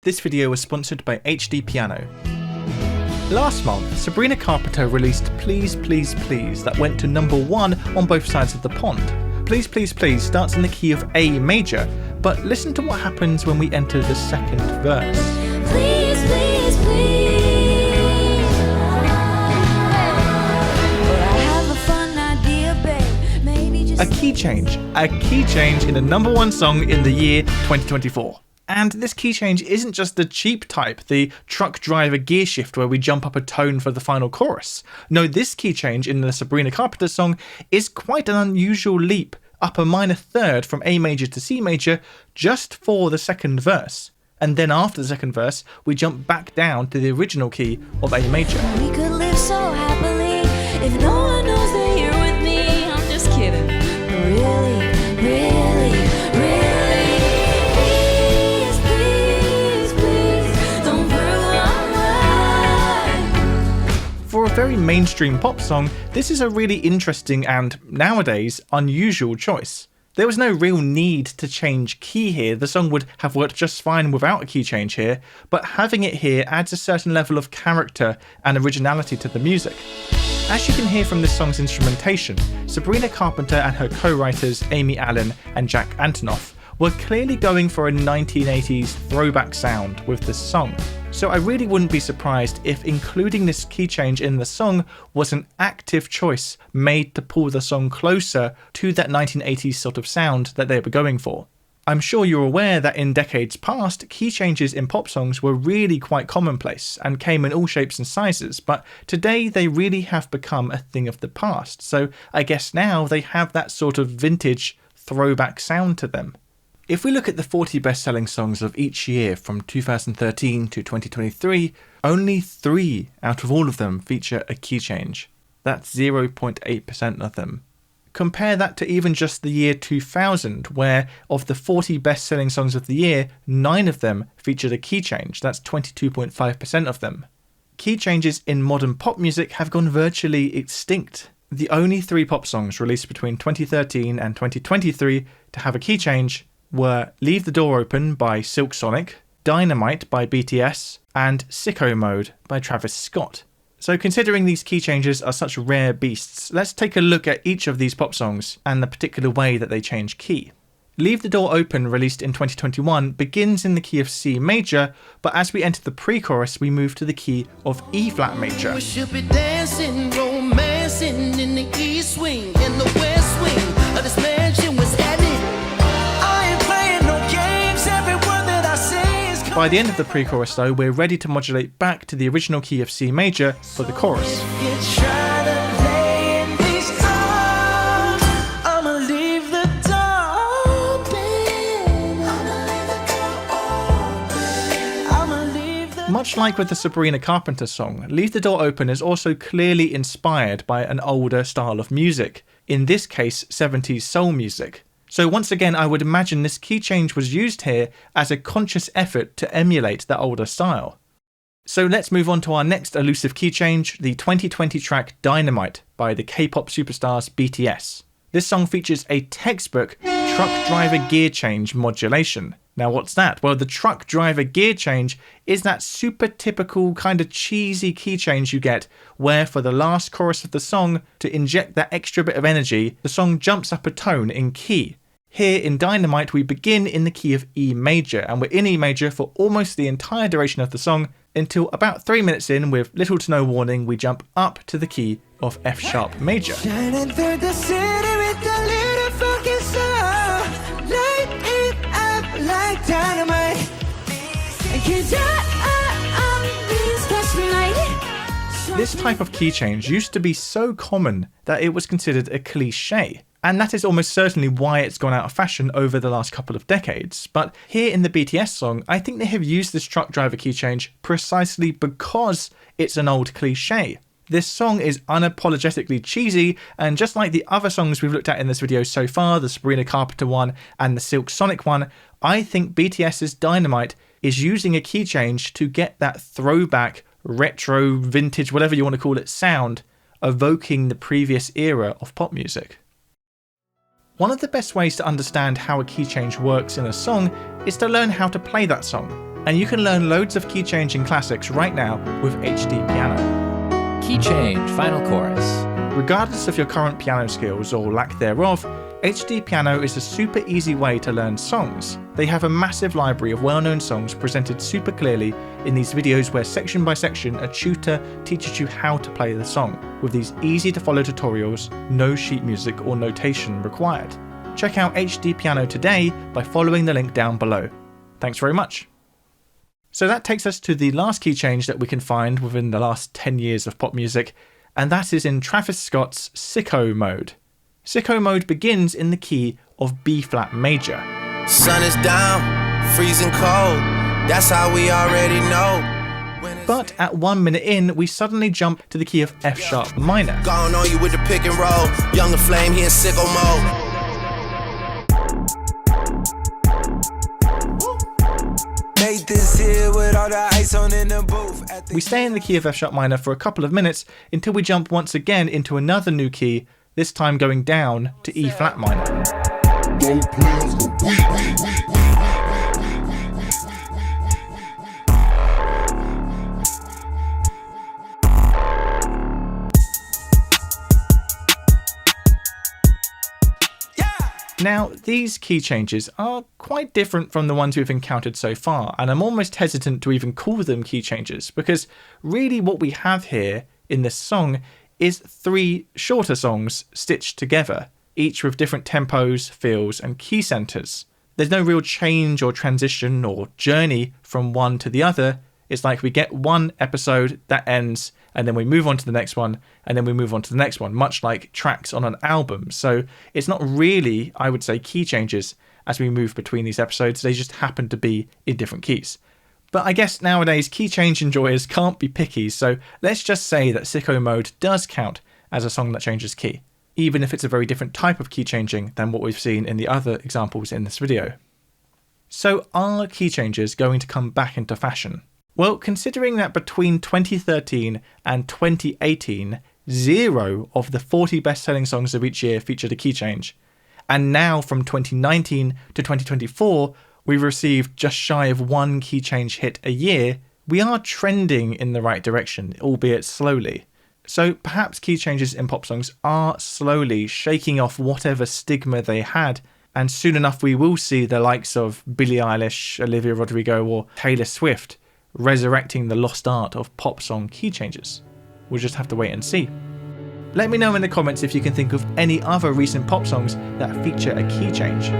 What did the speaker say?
This video was sponsored by HDpiano. Last month, Sabrina Carpenter released Please Please Please that went to #1 on both sides of the pond. Please Please Please starts in the key of A major, but listen to what happens when we enter the second verse. Please, please, please. I have a fun idea, babe. Maybe just A key change in the #1 song in the year 2024. And this key change isn't just the cheap type, the truck driver gear shift where we jump up a tone for the final chorus. No, this key change in the Sabrina Carpenter song is quite an unusual leap up a minor third from A major to C major just for the second verse. And then after the second verse, we jump back down to the original key of A major. we could live so happily if no one knows that you're with me. I'm just kidding. Really, really, really. Please, please, please, don't ruin my life. For a very mainstream pop song, this is a really interesting and, nowadays, unusual choice. There was no real need to change key here, the song would have worked just fine without a key change here, but having it here adds a certain level of character and originality to the music. As you can hear from this song's instrumentation, Sabrina Carpenter and her co-writers Amy Allen and Jack Antonoff were clearly going for a 1980s throwback sound with this song. So I really wouldn't be surprised if including this key change in the song was an active choice made to pull the song closer to that 1980s sort of sound that they were going for. I'm sure you're aware that in decades past, key changes in pop songs were really quite commonplace and came in all shapes and sizes, but today they really have become a thing of the past, so I guess now they have that sort of vintage throwback sound to them. If we look at the 40 best-selling songs of each year from 2013 to 2023, only 3 out of all of them feature a key change. That's 0.8% of them. Compare that to even just the year 2000, where of the 40 best-selling songs of the year, 9 of them featured a key change. That's 22.5% of them. Key changes in modern pop music have gone virtually extinct. The only 3 pop songs released between 2013 and 2023 to have a key change were Leave the Door Open by Silk Sonic, Dynamite by BTS, and Sicko Mode by Travis Scott. So considering these key changes are such rare beasts, let's take a look at each of these pop songs and the particular way that they change key. Leave the Door Open, released in 2021, begins in the key of C major, but as we enter the pre-chorus we move to the key of E flat major. We should be dancing, romancing in the east wing and the west wing of this mansion was headed. I ain't playing no games, every word that I say is By the end of the pre-chorus though, we're ready to modulate back to the original key of C major for the chorus. you try to lay in these arms, I'ma leave the door open. I'ma leave the Much like with the Sabrina Carpenter song, Leave the Door Open is also clearly inspired by an older style of music, in this case 70s soul music. So once again I would imagine this key change was used here as a conscious effort to emulate that older style. So let's move on to our next elusive key change, the 2020 track Dynamite by the K-pop superstars BTS. This song features a textbook truck driver gear change modulation. Now what's that? Well, the truck driver gear change is that super typical kind of cheesy key change you get where for the last chorus of the song, to inject that extra bit of energy, the song jumps up a tone in key. Here in Dynamite we begin in the key of E major, and we're in E major for almost the entire duration of the song until about 3 minutes in, with little to no warning, we jump up to the key of F sharp major. shining through the city with a little fucking star, light it up like dynamite. And kids, please catch me light. This type of key change used to be so common that it was considered a cliche, and that is almost certainly why it's gone out of fashion over the last couple of decades. But here in the BTS song, I think they have used this truck driver key change precisely because it's an old cliche. This song is unapologetically cheesy, and just like the other songs we've looked at in this video so far, the Sabrina Carpenter one and the Silk Sonic one, I think BTS's Dynamite is using a key change to get that throwback, retro, vintage, whatever you want to call it, sound, evoking the previous era of pop music. One of the best ways to understand how a key change works in a song is to learn how to play that song. And you can learn loads of key changing classics right now with HDpiano. Key change, final chorus. Regardless of your current piano skills or lack thereof, HDpiano is a super easy way to learn songs. They have a massive library of well-known songs presented super clearly in these videos where section by section a tutor teaches you how to play the song, with these easy to follow tutorials, no sheet music or notation required. Check out HDpiano today by following the link down below. Thanks very much. So that takes us to the last key change that we can find within the last 10 years of pop music, and that is in Travis Scott's Sicko mode. Sicko mode begins in the key of B flat major. Sun is down, freezing cold, that's how we already know. But at 1 minute in, we suddenly jump to the key of F sharp minor. Gone on you with the pick and roll, younger flame, he in sicko mode. Made this here with all the ice on in the booth. We stay in the key of F sharp minor for a couple of minutes until we jump once again into another new key, this time going down to E flat minor. Now, these key changes are quite different from the ones we've encountered so far, and I'm almost hesitant to even call them key changes, because really what we have here in this song is 3 shorter songs stitched together, each with different tempos, feels, and key centers. There's no real change or transition or journey from one to the other. It's like we get one episode that ends, and then we move on to the next one, and then we move on to the next one, much like tracks on an album. So it's not really, I would say, key changes as we move between these episodes. They just happen to be in different keys. But I guess nowadays key change enjoyers can't be picky, so let's just say that Sicko mode does count as a song that changes key, even if it's a very different type of key changing than what we've seen in the other examples in this video. So are key changes going to come back into fashion? Well, considering that between 2013 and 2018, 0 of the 40 best-selling songs of each year featured a key change, and now from 2019 to 2024, we've received just shy of 1 key change hit a year, we are trending in the right direction, albeit slowly. So perhaps key changes in pop songs are slowly shaking off whatever stigma they had, and soon enough we will see the likes of Billie Eilish, Olivia Rodrigo, or Taylor Swift resurrecting the lost art of pop song key changes. We'll just have to wait and see. Let me know in the comments if you can think of any other recent pop songs that feature a key change.